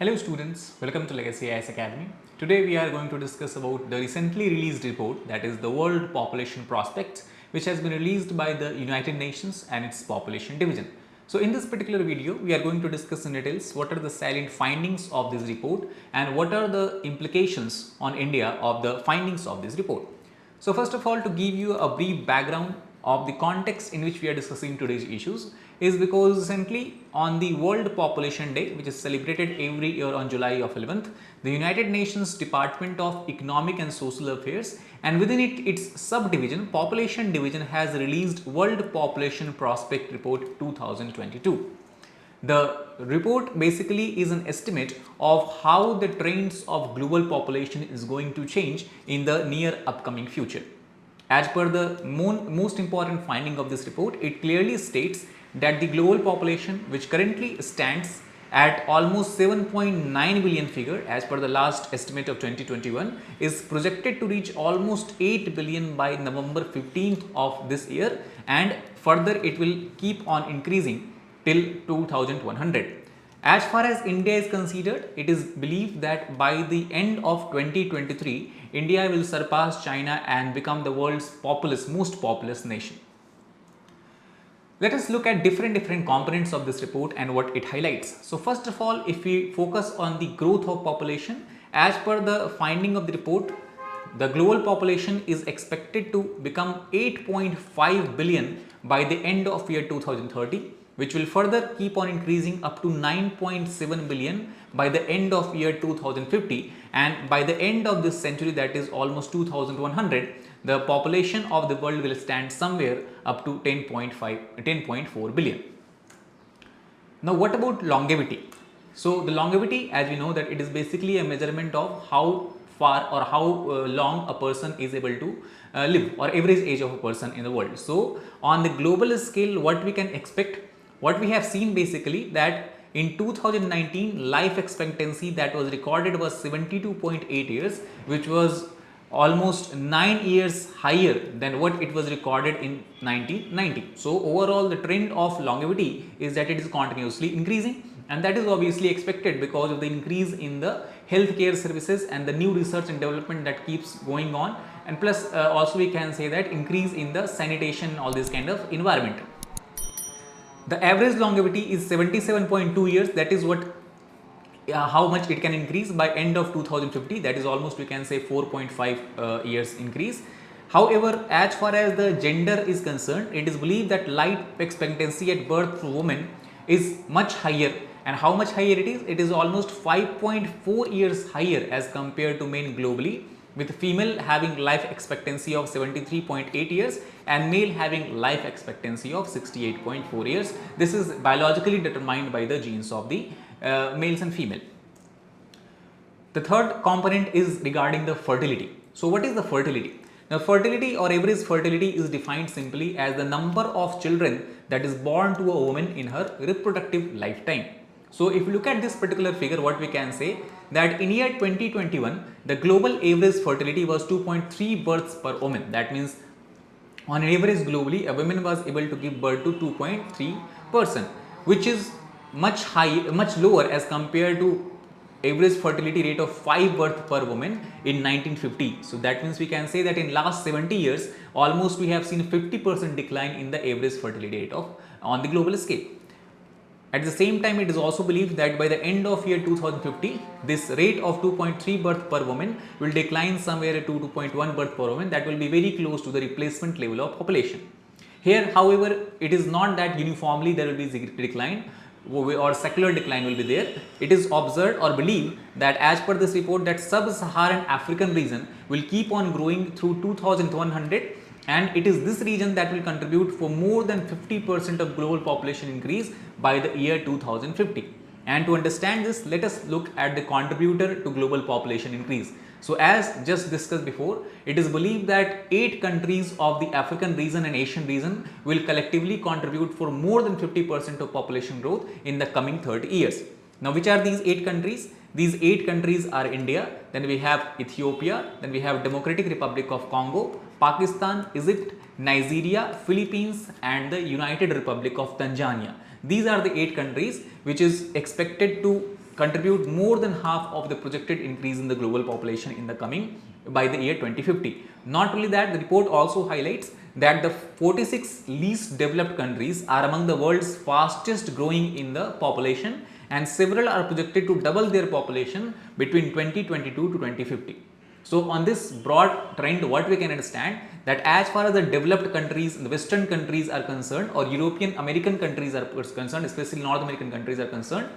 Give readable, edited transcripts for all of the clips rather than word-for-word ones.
Hello students, welcome to Legacy IAS Academy. Today we are going to discuss about the recently released report, that is the World Population Prospects, which has been released by the United Nations and its population division. So in this particular video we are going to discuss in details what are the salient findings of this report and what are the implications on India of the findings of this report. So first of all, to give you a brief background of the context in which we are discussing today's issues is because recently on the World Population Day, which is celebrated every year on July of 11th, the United Nations Department of Economic and Social Affairs and within it its subdivision, Population Division, has released World Population Prospect Report 2022. The report basically is an estimate of how the trends of global population is going to change in the near upcoming future. As per the most important finding of this report, it clearly states that the global population, which currently stands at almost 7.9 billion figure as per the last estimate of 2021, is projected to reach almost 8 billion by November 15th of this year, and further it will keep on increasing till 2100. As far as India is considered, it is believed that by the end of 2023, India will surpass China and become the world's most populous nation. Let us look at different components of this report and what it highlights. So first of all, if we focus on the growth of population, as per the finding of the report, the global population is expected to become 8.5 billion by the end of year 2030, which will further keep on increasing up to 9.7 billion by the end of year 2050, and by the end of this century, that is almost 2100, the population of the world will stand somewhere up to 10.4 billion. Now what about longevity? So the longevity, as we know, that it is basically a measurement of how far or how long a person is able to live, or average age of a person in the world. So on the global scale, what we can expect, what we have seen basically, that in 2019 life expectancy that was recorded was 72.8 years, which was almost 9 years higher than what it was recorded in 1990. So overall the trend of longevity is that it is continuously increasing, and that is obviously expected because of the increase in the healthcare services and the new research and development that keeps going on, and plus also we can say that increase in the sanitation, all this kind of environment. The average longevity is 77.2 years. That is what how much it can increase by end of 2050. That is almost, we can say, 4.5 years increase. However, as far as the gender is concerned, it is believed that life expectancy at birth for women is much higher. And how much higher it is? It is almost 5.4 years higher as compared to men globally, with female having life expectancy of 73.8 years and male having life expectancy of 68.4 years. This is biologically determined by the genes of the males and female. The third component is regarding the fertility. So what is the fertility? Now fertility or average fertility is defined simply as the number of children that is born to a woman in her reproductive lifetime. So if you look at this particular figure, what we can say, that in year 2021 the global average fertility was 2.3 births per woman. That means on average globally a woman was able to give birth to 2.3%, which is much lower as compared to average fertility rate of 5 births per woman in 1950. So that means we can say that in last 70 years almost we have seen 50% decline in the average fertility rate on the global scale. At the same time, it is also believed that by the end of year 2050, this rate of 2.3 birth per woman will decline somewhere to 2.1 birth per woman. That will be very close to the replacement level of population. Here, however, it is not that uniformly there will be decline or secular decline will be there. It is observed or believed that as per this report, that sub-Saharan African region will keep on growing through 2100, and it is this region that will contribute for more than 50% of global population increase by the year 2050. And to understand this, let us look at the contributor to global population increase. So as just discussed before, it is believed that 8 countries of the African region and Asian region will collectively contribute for more than 50% of population growth in the coming 30 years. Now which are these 8 countries? These 8 countries are India, then we have Ethiopia, then we have Democratic Republic of Congo, Pakistan, Egypt, Nigeria, Philippines and the United Republic of Tanzania. These are the 8 countries which is expected to contribute more than half of the projected increase in the global population in the coming by the year 2050. Not only that, the report also highlights that the 46 least developed countries are among the world's fastest growing in the population, and several are projected to double their population between 2022 to 2050. So on this broad trend, what we can understand that as far as the developed countries, the Western countries are concerned, or European American countries are concerned, especially North American countries are concerned,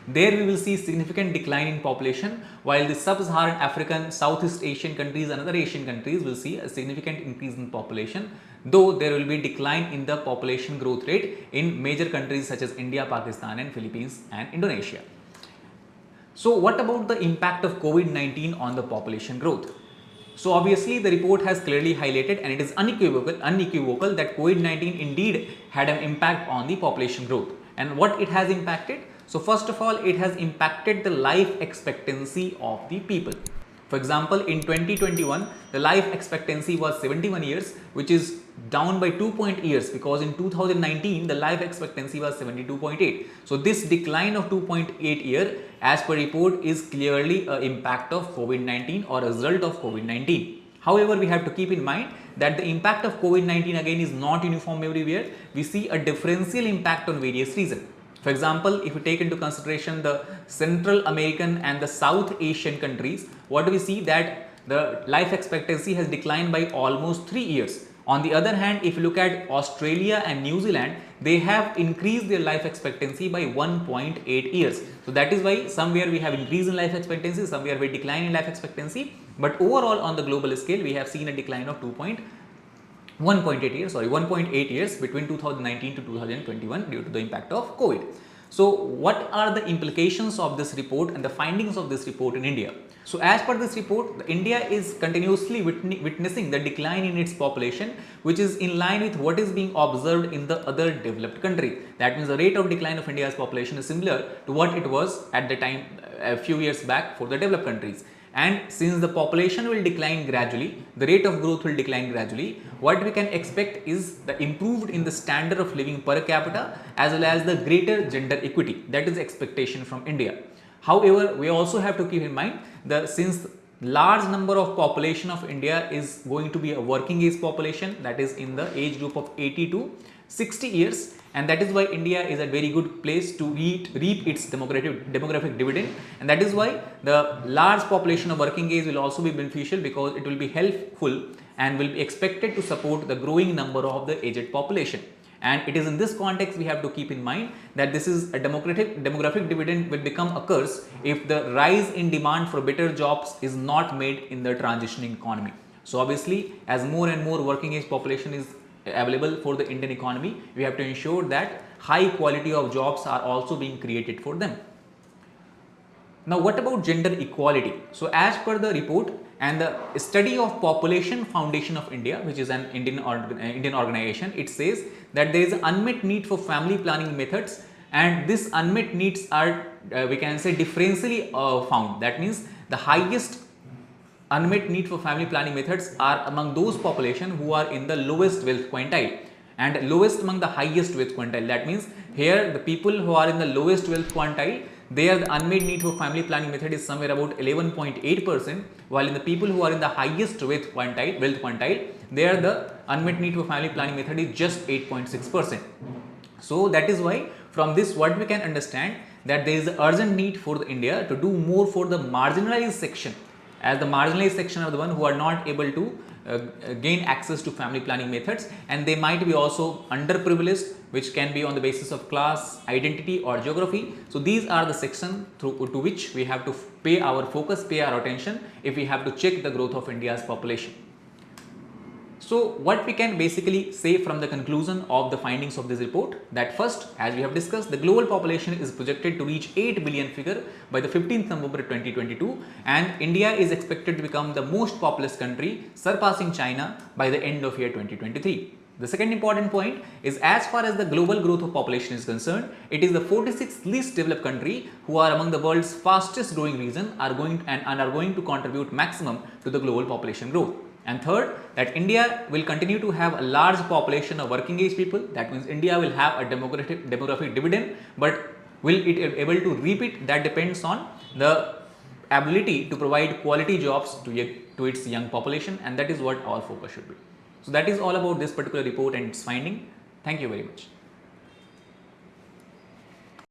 there we will see significant decline in population, while the sub-Saharan African, Southeast Asian countries and other Asian countries will see a significant increase in population, though there will be decline in the population growth rate in major countries such as India, Pakistan and Philippines and Indonesia. So what about the impact of COVID-19 on the population growth? So obviously the report has clearly highlighted, and it is unequivocal that COVID-19 indeed had an impact on the population growth. And what it has impacted? So first of all, it has impacted the life expectancy of the people. For example, in 2021, the life expectancy was 71 years, which is down by 2.8 years, because in 2019 the life expectancy was 72.8. So this decline of 2.8 year as per report is clearly an impact of COVID-19 or a result of COVID-19. However, we have to keep in mind that the impact of COVID-19 again is not uniform everywhere. We see a differential impact on various reasons. For example, if we take into consideration the Central American and the South Asian countries, what do we see? That the life expectancy has declined by almost 3 years. On the other hand, if you look at Australia and New Zealand, they have increased their life expectancy by 1.8 years. So that is why somewhere we have increase in life expectancy, somewhere we decline in life expectancy, but overall on the global scale we have seen a decline of 1.8 years between 2019 to 2021 due to the impact of COVID. So what are the implications of this report and the findings of this report in India? So as per this report, India is continuously witnessing the decline in its population, which is in line with what is being observed in the other developed countries. That means the rate of decline of India's population is similar to what it was at the time a few years back for the developed countries. And since the population will decline gradually, the rate of growth will decline gradually, what we can expect is the improved in the standard of living per capita as well as the greater gender equity. That is the expectation from India. However, we also have to keep in mind that since large number of population of India is going to be a working age population, that is in the age group of 80 to 60 years, and that is why India is a very good place to reap its demographic dividend, and that is why the large population of working age will also be beneficial, because it will be helpful and will be expected to support the growing number of the aged population. And it is in this context we have to keep in mind that this is a demographic dividend will become a curse if the rise in demand for better jobs is not made in the transitioning economy. So obviously, as more and more working age population is available for the Indian economy, we have to ensure that high quality of jobs are also being created for them. Now what about gender equality? So as per the report and the study of Population Foundation of India, which is an Indian organization, it says that there is an unmet need for family planning methods, and this unmet needs are we can say differentially found. That means the highest unmet need for family planning methods are among those population who are in the lowest wealth quintile, and lowest among the highest wealth quintile. That means here the people who are in the lowest wealth quintile, there the unmet need for family planning method is somewhere about 11.8%, while in the people who are in the highest wealth quintile, there the unmet need for family planning method is just 8.6%. So that is why from this what we can understand that there is an urgent need for the India to do more for the marginalized section, as the marginalized section are the one who are not able to gain access to family planning methods, and they might be also underprivileged, which can be on the basis of class, identity or geography. So these are the sections to which we have to pay our focus, pay our attention if we have to check the growth of India's population. So what we can basically say from the conclusion of the findings of this report, that first, as we have discussed, the global population is projected to reach 8 billion figure by the 15th November 2022, and India is expected to become the most populous country, surpassing China by the end of year 2023. The second important point is, as far as the global growth of population is concerned, it is the 46th least developed country who are among the world's fastest growing region are going to contribute maximum to the global population growth. And third, that India will continue to have a large population of working age people. That means India will have a demographic dividend, but Will it be able to repeat? That depends on the ability to provide quality jobs to its young population, and that is what our focus should be. So that is all about this particular report and its finding. Thank you very much.